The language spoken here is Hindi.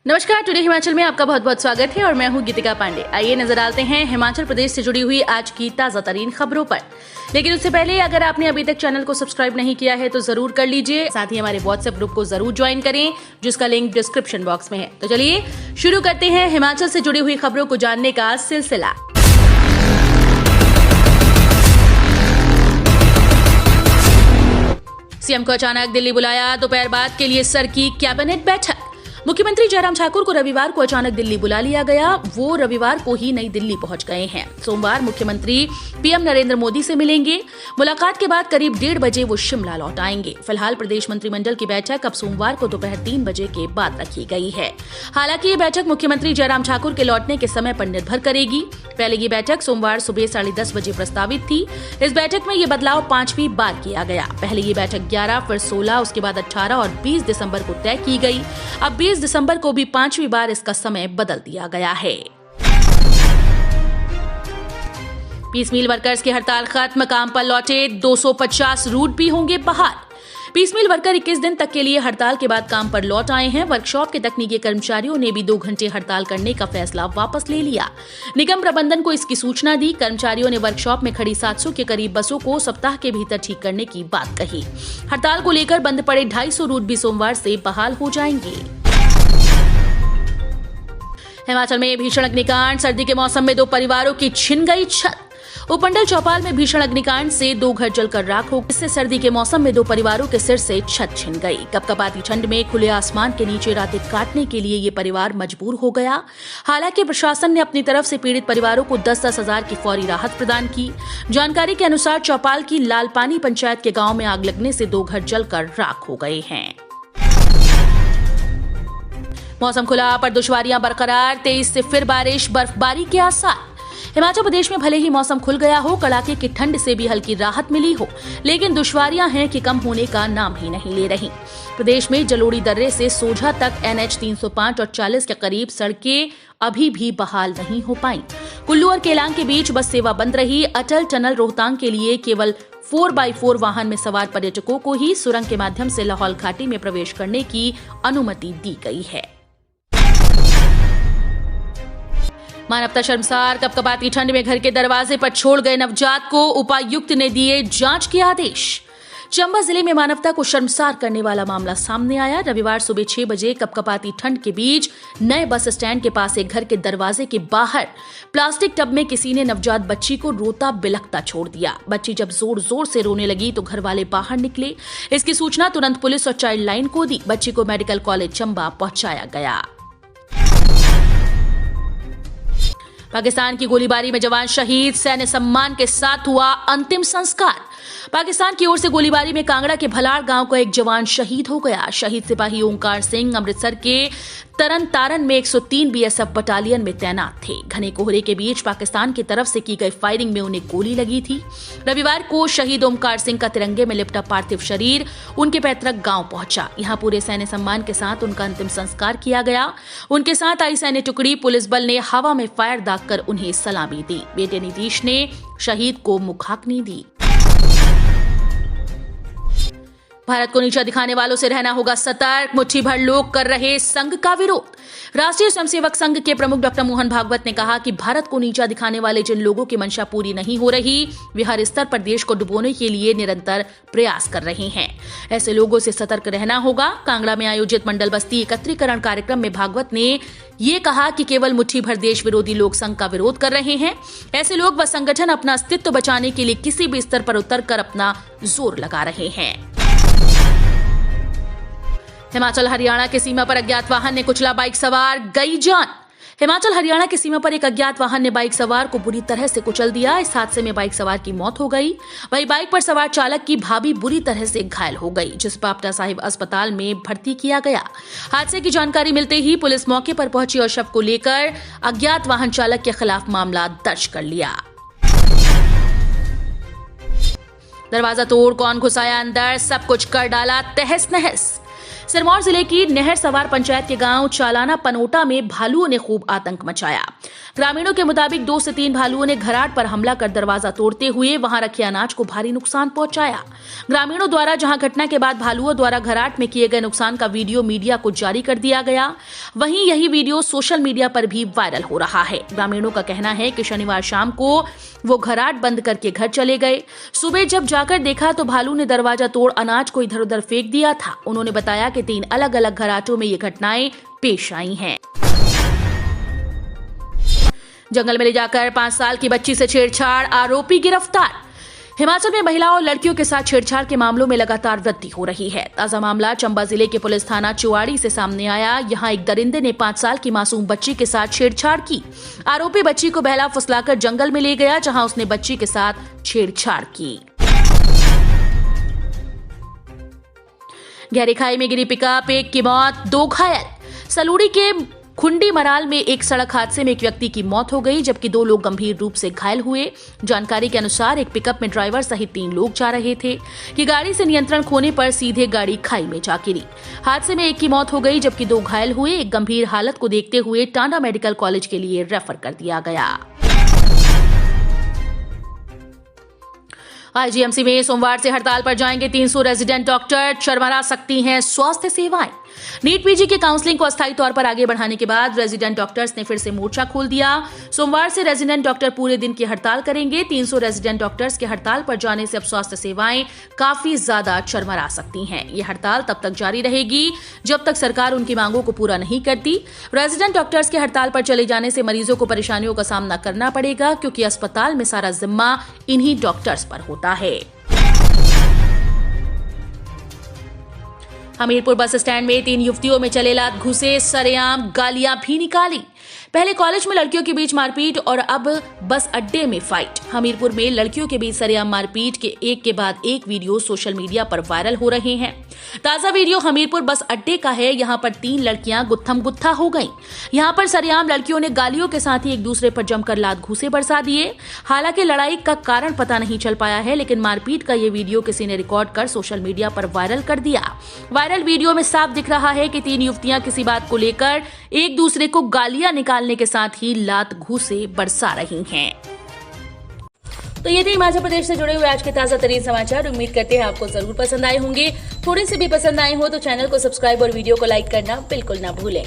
नमस्कार, टुडे हिमाचल में आपका बहुत बहुत स्वागत है और मैं हूं गीतिका पांडे। आइए नजर डालते हैं हिमाचल प्रदेश से जुड़ी हुई आज की ताजा तरीन खबरों पर। लेकिन उससे पहले अगर आपने अभी तक चैनल को सब्सक्राइब नहीं किया है तो जरूर कर लीजिए। साथ ही हमारे व्हाट्सएप ग्रुप को जरूर ज्वाइन करें जिसका लिंक डिस्क्रिप्शन बॉक्स में है। तो चलिए शुरू करते हैं हिमाचल से जुड़ी हुई खबरों को जानने का सिलसिला। सीएम को अचानक दिल्ली बुलाया, दोपहर बाद के लिए सर की कैबिनेट बैठक। मुख्यमंत्री जयराम ठाकुर को रविवार को अचानक दिल्ली बुला लिया गया। वो रविवार को ही नई दिल्ली पहुंच गए हैं। सोमवार मुख्यमंत्री पीएम नरेंद्र मोदी से मिलेंगे। मुलाकात के बाद करीब 1:30 बजे वो शिमला लौट आएंगे। फिलहाल प्रदेश मंत्रिमंडल की बैठक अब सोमवार को दोपहर 3 बजे के बाद रखी गई है। हालांकि ये बैठक मुख्यमंत्री जयराम ठाकुर के लौटने के समय पर निर्भर करेगी। पहले ये बैठक सोमवार सुबह 10:30 बजे प्रस्तावित थी। इस बैठक में ये बदलाव 5वीं बार किया गया। पहले ये बैठक 11, फिर 16, उसके बाद 18 और 20 दिसंबर को तय की गई। अब 20 दिसंबर को भी 5वीं बार इसका समय बदल दिया गया है। पीस मिल वर्कर्स की हड़ताल खत्म, काम पर लौटे 250 रूट भी होंगे बहाल। पीस मिल वर्कर 21 दिन तक के लिए हड़ताल के बाद काम पर लौट आए हैं। वर्कशॉप के तकनीकी कर्मचारियों ने भी 2 घंटे हड़ताल करने का फैसला वापस ले लिया। निगम प्रबंधन को इसकी सूचना दी। कर्मचारियों ने वर्कशॉप में खड़ी 700 के करीब बसों को सप्ताह के भीतर ठीक करने की बात कही। हड़ताल को लेकर बंद पड़े 250 रूट भी सोमवार से बहाल हो जाएंगे। हिमाचल में भीषण अग्निकांड, सर्दी के मौसम में 2 परिवारों की छिन गई छत। उपमंडल चौपाल में भीषण अग्निकांड से 2 घर जलकर राख हो गए। इससे सर्दी के मौसम में 2 परिवारों के सिर से छत छिन गई। कपकपाती ठंड में खुले आसमान के नीचे रातें काटने के लिए ये परिवार मजबूर हो गया। हालांकि प्रशासन ने अपनी तरफ से पीड़ित परिवारों को 10-10 हजार की फौरी राहत प्रदान की। जानकारी के अनुसार चौपाल की लालपानी पंचायत के गाँव में आग लगने से 2 घर जलकर राख हो गए हैं। मौसम खुला पर दुश्वारियां बरकरार, 23 से फिर बारिश, बर्फबारी के आसार। हिमाचल प्रदेश में भले ही मौसम खुल गया हो, कड़ाके की ठंड से भी हल्की राहत मिली हो, लेकिन दुश्वारियां हैं कि कम होने का नाम ही नहीं ले रही। प्रदेश में जलोड़ी दर्रे से सोझा तक NH 305 और 40 के करीब सड़कें अभी भी बहाल नहीं हो पाई। कुल्लू और केलांग के बीच बस सेवा बंद रही। अटल टनल रोहतांग के लिए केवल 4x4 वाहन में सवार पर्यटकों को ही सुरंग के माध्यम से लाहौल घाटी में प्रवेश करने की अनुमति दी गई है। मानवता शर्मसार, कपकपाती ठंड में घर के दरवाजे पर छोड़ गए नवजात को उपायुक्त ने दिए जांच के आदेश। चंबा जिले में मानवता को शर्मसार करने वाला मामला सामने आया। रविवार सुबह 6 बजे कपकपाती ठंड के बीच नए बस स्टैंड के पास एक घर के दरवाजे के बाहर प्लास्टिक टब में किसी ने नवजात बच्ची को रोता बिलखता छोड़ दिया। बच्ची जब जोर जोर से रोने लगी तो घर वाले बाहर निकले। इसकी सूचना तुरंत पुलिस और चाइल्ड लाइन को दी। बच्ची को मेडिकल कॉलेज चंबा पहुंचाया गया। पाकिस्तान की गोलीबारी में जवान शहीद, सैन्य सम्मान के साथ हुआ अंतिम संस्कार। पाकिस्तान की ओर से गोलीबारी में कांगड़ा के भलाड़ गांव का एक जवान शहीद हो गया। शहीद सिपाही ओंकार सिंह अमृतसर के तरन तारन में 103 BSF बटालियन में तैनात थे। घने कोहरे के बीच पाकिस्तान की तरफ से की गई फायरिंग में उन्हें गोली लगी थी। रविवार को शहीद ओंकार सिंह का तिरंगे में लिपटा पार्थिव शरीर उनके पैतृक गांव पहुंचा। यहां पूरे सैन्य सम्मान के साथ उनका अंतिम संस्कार किया गया। उनके साथ आई सैन्य टुकड़ी पुलिस बल ने हवा में फायर दागकर उन्हें सलामी दी। बेटे नीतीश ने शहीद को मुखाग्नि दी। भारत को नीचा दिखाने वालों से रहना होगा सतर्क, मुट्ठी भर लोग कर रहे संघ का विरोध। राष्ट्रीय स्वयंसेवक संघ के प्रमुख डॉक्टर मोहन भागवत ने कहा कि भारत को नीचा दिखाने वाले जिन लोगों की मंशा पूरी नहीं हो रही, वे हर स्तर पर देश को डुबोने के लिए निरंतर प्रयास कर रहे हैं। ऐसे लोगों से सतर्क रहना होगा। कांगड़ा में आयोजित मंडल बस्ती एकत्रीकरण कार्यक्रम में भागवत ने ये कहा कि केवल मुट्ठी भर देश विरोधी लोग संघ का विरोध कर रहे हैं। ऐसे लोग व संगठन अपना अस्तित्व बचाने के लिए किसी भी स्तर पर उतर कर अपना जोर लगा रहे हैं। हिमाचल हरियाणा की सीमा पर अज्ञात वाहन ने कुचला बाइक सवार, गई जान। हिमाचल हरियाणा की सीमा पर एक अज्ञात वाहन ने बाइक सवार को बुरी तरह से कुचल दिया। इस हादसे में बाइक सवार की मौत हो गई। वहीं बाइक पर सवार चालक की भाभी बुरी तरह से घायल हो गई, जिस पर पापटा साहिब अस्पताल में भर्ती किया गया। हादसे की जानकारी मिलते ही पुलिस मौके पर पहुंची और शव को लेकर अज्ञात वाहन चालक के खिलाफ मामला दर्ज कर लिया। दरवाजा तोड़ कौन घुसाया अंदर, सब कुछ कर डाला तहस नहस। सिरमौर जिले की नहर सवार पंचायत के गांव चालाना पनोटा में भालुओं ने खूब आतंक मचाया। ग्रामीणों के मुताबिक 2 से 3 भालुओं ने घराट पर हमला कर दरवाजा तोड़ते हुए वहां रखे अनाज को भारी नुकसान पहुंचाया। ग्रामीणों द्वारा जहां घटना के बाद भालुओं द्वारा घराट में किए गए नुकसान का वीडियो मीडिया को जारी कर दिया गया, वहीं यही वीडियो सोशल मीडिया पर भी वायरल हो रहा है। ग्रामीणों का कहना है कि शनिवार शाम को वो घराट बंद करके घर चले गए। सुबह जब जाकर देखा तो भालू ने दरवाजा तोड़ अनाज को इधर उधर फेंक दिया था। उन्होंने बताया कि 3 अलग अलग घराटों में ये घटनाएं पेश आई हैं। जंगल में ले जाकर 5 साल की बच्ची से छेड़छाड़, आरोपी गिरफ्तार। हिमाचल में महिलाओं और लड़कियों के साथ छेड़छाड़ के मामलों में लगातार वृद्धि हो रही है। ताजा मामला चंबा जिले के पुलिस थाना चुवाड़ी से सामने आया। यहां एक दरिंदे ने 5 साल की मासूम बच्ची के साथ छेड़छाड़ की। आरोपी बच्ची को बहला फुसलाकर जंगल में ले गया, जहां उसने बच्ची के साथ छेड़छाड़ की। गहरी खाई में गिरी पिकअप, 1 की मौत, 2 घायल। सलूड़ी के खुंडी मराल में एक सड़क हादसे में एक व्यक्ति की मौत हो गई, जबकि 2 लोग गंभीर रूप से घायल हुए। जानकारी के अनुसार एक पिकअप में ड्राइवर सहित 3 लोग जा रहे थे कि गाड़ी से नियंत्रण खोने पर सीधे गाड़ी खाई में जा गिरी। हादसे में एक की मौत हो गई, जबकि 2 घायल हुए। एक गंभीर हालत को देखते हुए टांडा मेडिकल कॉलेज के लिए रेफर कर दिया गया। आईजीएमसी में सोमवार से हड़ताल पर जाएंगे 300 रेजिडेंट डॉक्टर, चरमरा सकती हैं स्वास्थ्य सेवाएं। नीट पीजी के काउंसलिंग को अस्थायी तौर पर आगे बढ़ाने के बाद रेजिडेंट डॉक्टर्स ने फिर से मोर्चा खोल दिया। सोमवार से रेजिडेंट डॉक्टर पूरे दिन की हड़ताल करेंगे। 300 रेजिडेंट डॉक्टर्स के हड़ताल पर जाने से अब स्वास्थ्य सेवाएं काफी ज्यादा चरमरा सकती हैं। ये हड़ताल तब तक जारी रहेगी जब तक सरकार उनकी मांगों को पूरा नहीं करती। रेजिडेंट डॉक्टर्स के हड़ताल पर चले जाने से मरीजों को परेशानियों का सामना करना पड़ेगा, क्योंकि अस्पताल में सारा जिम्मा इन्हीं डॉक्टर्स पर होता है। हमीरपुर बस स्टैंड में 3 युवतियों में चले लात घुसे, सरेआम गालियां भी निकाली। पहले कॉलेज में लड़कियों के बीच मारपीट और अब बस अड्डे में फाइट। हमीरपुर में लड़कियों के बीच सरेआम मारपीट के एक के बाद एक वीडियो सोशल मीडिया पर वायरल हो रहे हैं। ताजा वीडियो हमीरपुर बस अड्डे का है। यहां पर 3 लड़कियां गुत्थम गुत्था हो गईं। यहां पर सरेआम लड़कियों ने गालियों के साथ ही एक दूसरे पर जमकर लात घूसे बरसा दिए। हालांकि लड़ाई का कारण पता नहीं चल पाया है, लेकिन मारपीट का ये वीडियो किसी ने रिकॉर्ड कर सोशल मीडिया पर वायरल कर दिया। वायरल वीडियो में साफ दिख रहा है कि 3 युवतियां किसी बात को लेकर एक दूसरे को गालियां निकालने के साथ ही लात घूसे बरसा रही हैं। तो ये थे हिमाचल प्रदेश से जुड़े हुए आज के ताजा तरीन समाचार। उम्मीद करते हैं आपको जरूर पसंद आए होंगे। थोड़े से भी पसंद आए हो तो चैनल को सब्सक्राइब और वीडियो को लाइक करना बिल्कुल ना भूलें।